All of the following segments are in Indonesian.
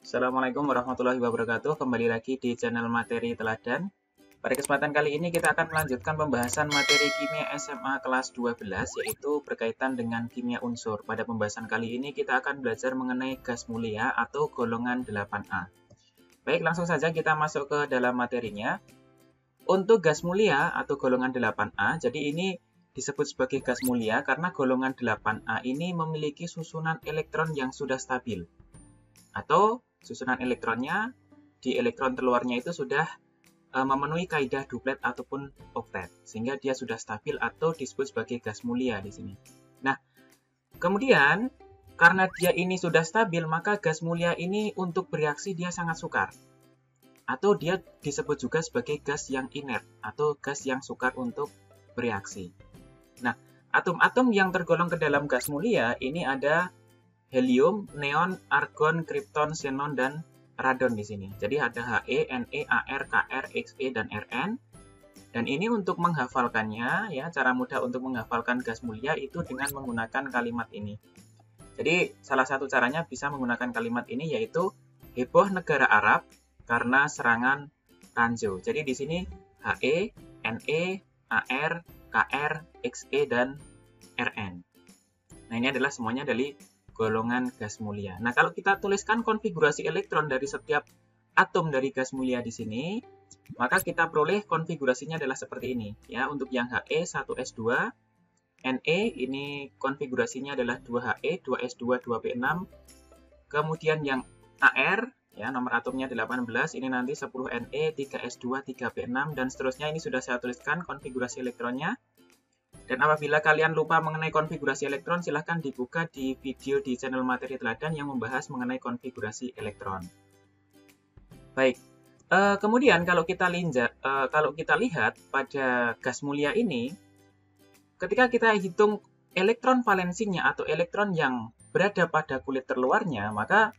Assalamualaikum warahmatullahi wabarakatuh. Kembali lagi di channel Materi Teladan. Pada kesempatan kali ini kita akan melanjutkan pembahasan materi kimia SMA kelas 12, yaitu berkaitan dengan kimia unsur. Pada pembahasan kali ini kita akan belajar mengenai gas mulia atau golongan 8A. Baik, langsung saja kita masuk ke dalam materinya. Untuk gas mulia atau golongan 8A, jadi ini disebut sebagai gas mulia karena golongan 8A ini memiliki susunan elektron yang sudah stabil. Atau susunan elektronnya di elektron terluarnya itu sudah memenuhi kaidah duplet ataupun oktet, sehingga dia sudah stabil atau disebut sebagai gas mulia di sini. Nah, kemudian karena dia ini sudah stabil, maka gas mulia ini untuk bereaksi dia sangat sukar. Atau dia disebut juga sebagai gas yang inert atau gas yang sukar untuk bereaksi. Nah, atom-atom yang tergolong ke dalam gas mulia ini ada helium, neon, argon, krypton, xenon, dan radon di sini. Jadi ada He, Ne, Ar, Kr, Xe, dan Rn. Dan ini untuk menghafalkannya, ya, cara mudah untuk menghafalkan gas mulia itu dengan menggunakan kalimat ini. Jadi salah satu caranya bisa menggunakan kalimat ini yaitu heboh negara Arab karena serangan ranjau. Jadi di sini He, Ne, Ar, Kr, Xe, dan Rn. Nah, ini adalah semuanya dari golongan gas mulia. Nah, kalau kita tuliskan konfigurasi elektron dari setiap atom dari gas mulia di sini, maka kita peroleh konfigurasinya adalah seperti ini. Ya, untuk yang He 1s2, Ne ini konfigurasinya adalah 2He, 2s2, 2p6. Kemudian yang Ar, ya, nomor atomnya 18, ini nanti 10Ne, 3s2, 3p6, dan seterusnya. Ini sudah saya tuliskan konfigurasi elektronnya. Dan apabila kalian lupa mengenai konfigurasi elektron, silahkan dibuka di video di channel Materi Teladan yang membahas mengenai konfigurasi elektron. Baik, kemudian kalau kita lihat pada gas mulia ini, ketika kita hitung elektron valensinya atau elektron yang berada pada kulit terluarnya, maka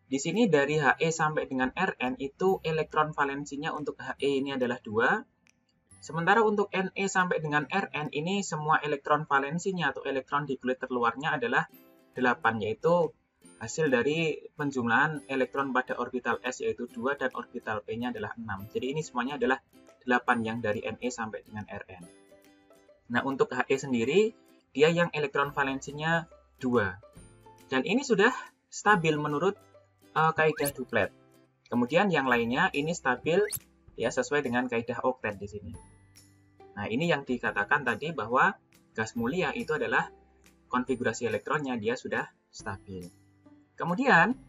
di sini dari He sampai dengan Rn itu elektron valensinya untuk He ini adalah 2. Sementara untuk Ne sampai dengan Rn ini semua elektron valensinya atau elektron di kulit terluarnya adalah 8, yaitu hasil dari penjumlahan elektron pada orbital S yaitu 2 dan orbital P-nya adalah 6. Jadi ini semuanya adalah 8 yang dari Ne sampai dengan Rn. Nah, untuk He sendiri dia yang elektron valensinya 2. Dan ini sudah stabil menurut kaidah duplet. Kemudian yang lainnya ini stabil ya sesuai dengan kaidah oktet di sini. Nah, ini yang dikatakan tadi bahwa gas mulia itu adalah konfigurasi elektronnya dia sudah stabil. Kemudian,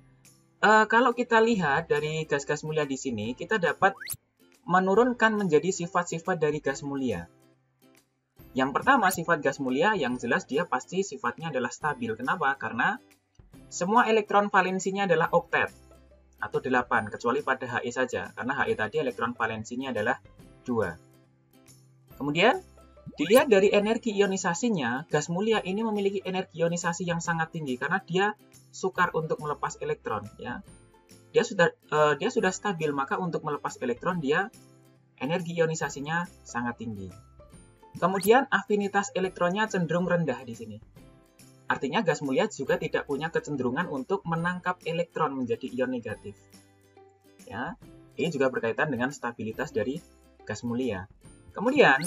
kalau kita lihat dari gas-gas mulia di sini, kita dapat menurunkan menjadi sifat-sifat dari gas mulia. Yang pertama, sifat gas mulia yang jelas dia pasti sifatnya adalah stabil. Kenapa? Karena semua elektron valensinya adalah oktet atau 8, kecuali pada He saja. Karena He tadi elektron valensinya adalah 2. Kemudian, dilihat dari energi ionisasinya, gas mulia ini memiliki energi ionisasi yang sangat tinggi karena dia sukar untuk melepas elektron. Ya. Dia sudah stabil, maka untuk melepas elektron dia energi ionisasinya sangat tinggi. Kemudian afinitas elektronnya cenderung rendah di sini. Artinya gas mulia juga tidak punya kecenderungan untuk menangkap elektron menjadi ion negatif. Ya, ini juga berkaitan dengan stabilitas dari gas mulia. Kemudian,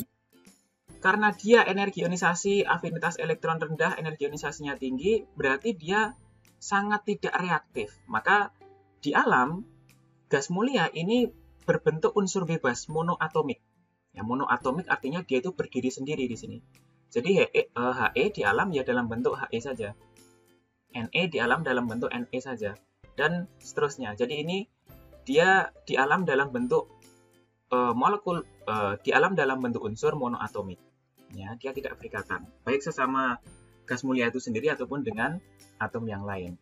karena dia energi ionisasi, afinitas elektron rendah, energi ionisasinya tinggi, berarti dia sangat tidak reaktif. Maka di alam, gas mulia ini berbentuk unsur bebas, monoatomik. Ya, monoatomik artinya dia itu berdiri sendiri di sini. Jadi He di alam ya dalam bentuk He saja. Ne di alam dalam bentuk Ne saja. Dan seterusnya. Jadi ini dia di alam dalam bentuk molekul di alam dalam bentuk unsur monoatomik. Ya, dia tidak berikatan, baik sesama gas mulia itu sendiri ataupun dengan atom yang lain.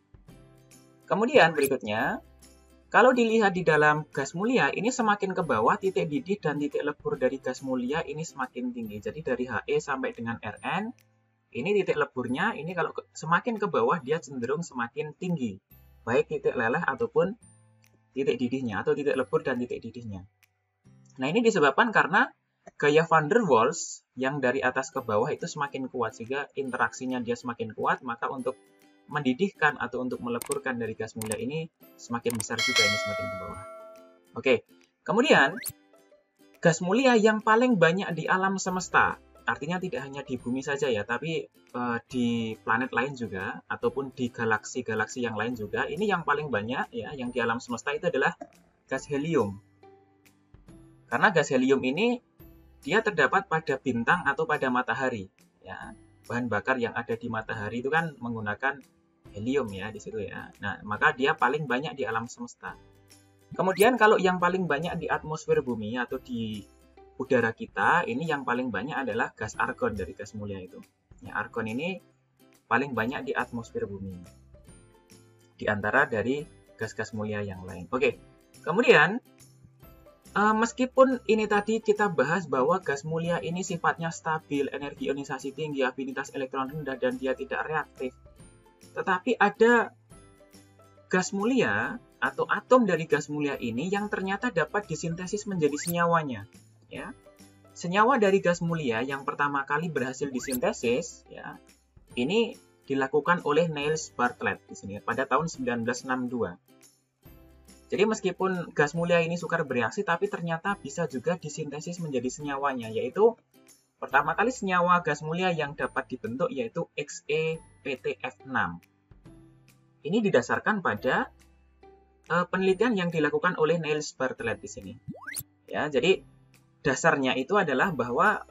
Kemudian berikutnya, kalau dilihat di dalam gas mulia ini semakin ke bawah titik didih dan titik lebur dari gas mulia ini semakin tinggi. Jadi dari He sampai dengan Rn ini titik leburnya ini kalau semakin ke bawah dia cenderung semakin tinggi, baik titik leleh ataupun titik didihnya atau titik lebur dan titik didihnya. Nah, ini disebabkan karena gaya van der Waals yang dari atas ke bawah itu semakin kuat, sehingga interaksinya dia semakin kuat, maka untuk mendidihkan atau untuk meleburkan dari gas mulia ini semakin besar juga, ini semakin ke bawah. Oke, kemudian gas mulia yang paling banyak di alam semesta, artinya tidak hanya di bumi saja ya, tapi di planet lain juga, ataupun di galaksi-galaksi yang lain juga, ini yang paling banyak ya, yang di alam semesta itu adalah gas helium. Karena gas helium ini dia terdapat pada bintang atau pada matahari ya. Bahan bakar yang ada di matahari itu kan menggunakan helium ya di situ ya. Nah, maka dia paling banyak di alam semesta. Kemudian kalau yang paling banyak di atmosfer bumi atau di udara kita, ini yang paling banyak adalah gas argon dari gas mulia itu. Ya, argon ini paling banyak di atmosfer bumi. Di antara dari gas-gas mulia yang lain. Oke. Kemudian meskipun ini tadi kita bahas bahwa gas mulia ini sifatnya stabil, energi ionisasi tinggi, afinitas elektron rendah, dan dia tidak reaktif. Tetapi ada gas mulia atau atom dari gas mulia ini yang ternyata dapat disintesis menjadi senyawanya. Ya. Senyawa dari gas mulia yang pertama kali berhasil disintesis, ya, ini dilakukan oleh Niels Bartlett di sini pada tahun 1962. Jadi meskipun gas mulia ini sukar bereaksi, tapi ternyata bisa juga disintesis menjadi senyawanya, yaitu pertama kali senyawa gas mulia yang dapat dibentuk yaitu XePTF6. Ini didasarkan pada penelitian yang dilakukan oleh Niels Bartlett di sini. Ya, jadi dasarnya itu adalah bahwa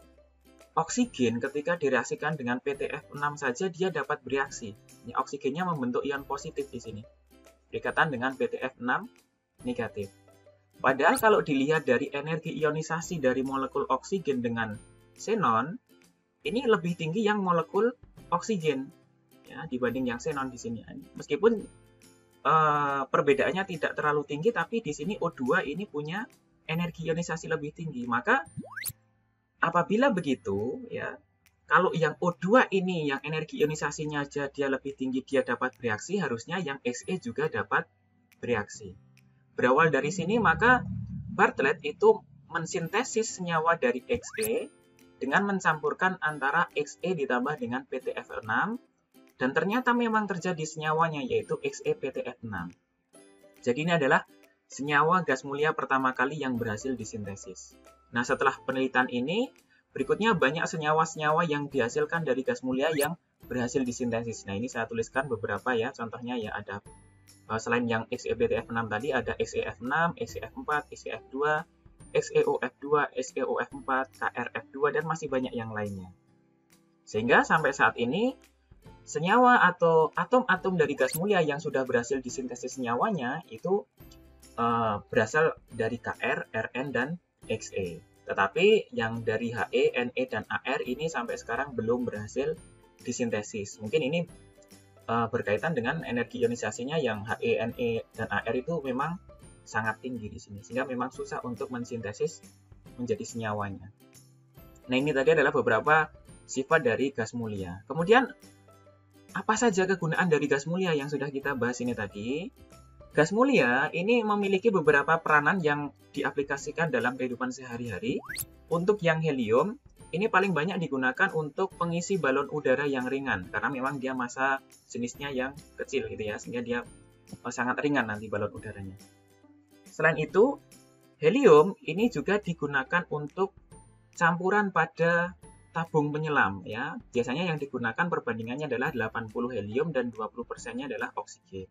oksigen ketika direaksikan dengan PTF6 saja dia dapat bereaksi. Ya, oksigennya membentuk ion positif di sini. Berikatan dengan PTF6 negatif. Padahal kalau dilihat dari energi ionisasi dari molekul oksigen dengan xenon, ini lebih tinggi yang molekul oksigen ya dibanding yang xenon di sini. Meskipun perbedaannya tidak terlalu tinggi, tapi di sini O2 ini punya energi ionisasi lebih tinggi. Maka apabila begitu ya, kalau yang O2 ini yang energi ionisasinya aja dia lebih tinggi, dia dapat bereaksi, harusnya yang Xe juga dapat bereaksi. Berawal dari sini maka Bartlett itu mensintesis senyawa dari Xe dengan mencampurkan antara Xe ditambah dengan PTFR6, dan ternyata memang terjadi senyawanya yaitu XePTF6. Jadi ini adalah senyawa gas mulia pertama kali yang berhasil disintesis. Nah, setelah penelitian ini, berikutnya banyak senyawa-senyawa yang dihasilkan dari gas mulia yang berhasil disintesis. Nah, ini saya tuliskan beberapa ya, contohnya ya ada selain yang XePTF6 tadi ada XeF6, XeF4, XeF2, XeOF2, SeOF4, KrF2, dan masih banyak yang lainnya. Sehingga sampai saat ini senyawa atau atom-atom dari gas mulia yang sudah berhasil disintesis senyawanya itu berasal dari Kr, Rn, dan Xe. Tetapi yang dari He, Ne, dan Ar ini sampai sekarang belum berhasil disintesis. Mungkin ini berkaitan dengan energi ionisasinya yang He, Ne, dan Ar itu memang sangat tinggi di sini, sehingga memang susah untuk mensintesis menjadi senyawanya. Nah, ini tadi adalah beberapa sifat dari gas mulia. Kemudian apa saja kegunaan dari gas mulia yang sudah kita bahas ini tadi? Gas mulia ini memiliki beberapa peranan yang diaplikasikan dalam kehidupan sehari-hari. Untuk yang helium, ini paling banyak digunakan untuk pengisi balon udara yang ringan, karena memang dia massa jenisnya yang kecil gitu ya, sehingga dia sangat ringan nanti balon udaranya. Selain itu, helium ini juga digunakan untuk campuran pada tabung penyelam ya. Biasanya yang digunakan perbandingannya adalah 80 helium dan 20%-nya adalah oksigen.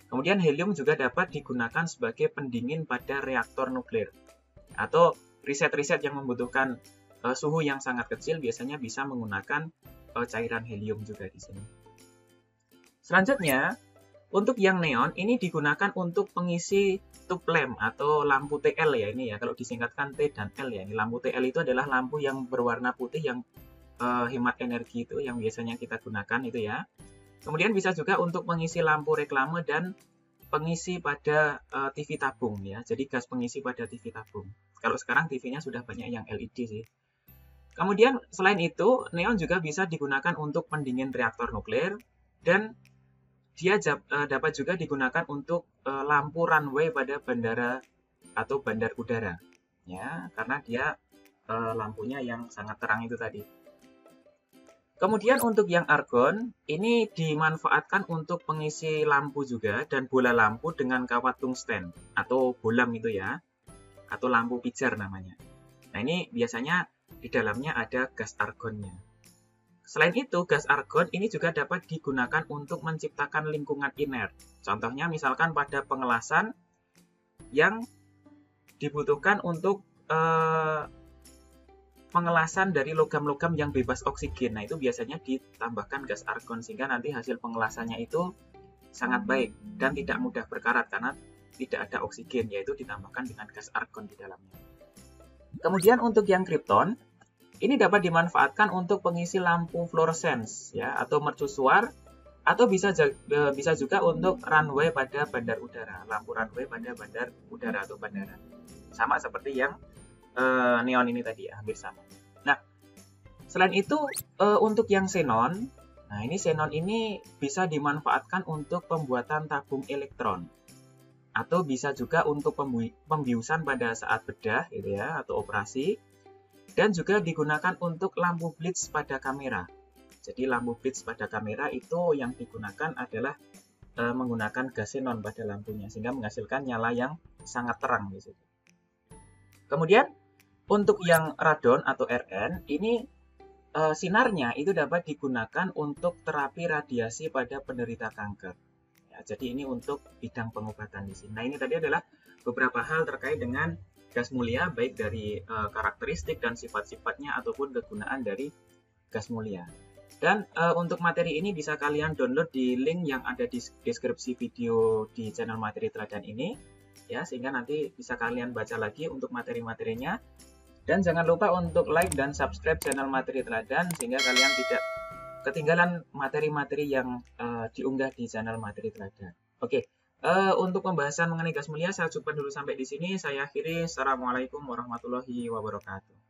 Kemudian helium juga dapat digunakan sebagai pendingin pada reaktor nuklir. Atau riset-riset yang membutuhkan suhu yang sangat kecil biasanya bisa menggunakan cairan helium juga di sini. Selanjutnya, untuk yang neon ini digunakan untuk pengisi tube lamp atau lampu TL ya ini ya, kalau disingkatkan T dan L ya. Ini lampu TL itu adalah lampu yang berwarna putih yang hemat energi itu yang biasanya kita gunakan itu ya. Kemudian bisa juga untuk pengisi lampu reklame dan pengisi pada TV tabung ya. Jadi gas pengisi pada TV tabung. Kalau sekarang TV-nya sudah banyak yang LED sih. Kemudian selain itu, neon juga bisa digunakan untuk pendingin reaktor nuklir, dan dia dapat juga digunakan untuk lampu runway pada bandara atau bandar udara, ya, karena dia lampunya yang sangat terang itu tadi. Kemudian untuk yang argon, ini dimanfaatkan untuk pengisi lampu juga dan bola lampu dengan kawat tungsten atau bolam itu ya, atau lampu pijar namanya. Nah ini biasanya di dalamnya ada gas argonnya. Selain itu, gas argon ini juga dapat digunakan untuk menciptakan lingkungan inert. Contohnya misalkan pada pengelasan yang dibutuhkan untuk pengelasan dari logam-logam yang bebas oksigen. Nah, itu biasanya ditambahkan gas argon sehingga nanti hasil pengelasannya itu sangat baik dan tidak mudah berkarat karena tidak ada oksigen, yaitu ditambahkan dengan gas argon di dalamnya. Kemudian untuk yang krypton, ini dapat dimanfaatkan untuk pengisi lampu fluorescence ya atau mercusuar atau bisa juga untuk runway pada bandar udara, lampu runway pada bandar udara atau bandara. Sama seperti yang neon ini tadi ya, hampir sama. Nah, selain itu untuk yang xenon, nah ini xenon ini bisa dimanfaatkan untuk pembuatan tabung elektron atau bisa juga untuk pembiusan pada saat bedah gitu ya atau operasi, dan juga digunakan untuk lampu blitz pada kamera. Jadi lampu blitz pada kamera itu yang digunakan adalah menggunakan gas xenon pada lampunya sehingga menghasilkan nyala yang sangat terang di situ. Kemudian untuk yang radon atau RN, ini sinarnya itu dapat digunakan untuk terapi radiasi pada penderita kanker. Ya, jadi ini untuk bidang pengobatan di sini. Nah ini tadi adalah beberapa hal terkait dengan gas mulia, baik dari karakteristik dan sifat-sifatnya ataupun kegunaan dari gas mulia. Dan untuk materi ini bisa kalian download di link yang ada di deskripsi video di channel Materi Teladan ini. Ya, sehingga nanti bisa kalian baca lagi untuk materi-materinya. Dan jangan lupa untuk like dan subscribe channel Materi Teladan sehingga kalian tidak ketinggalan materi-materi yang diunggah di channel Materi Teladan. Oke, untuk pembahasan mengenai gas mulia saya cukupkan dulu sampai di sini. Saya akhiri. Assalamualaikum warahmatullahi wabarakatuh.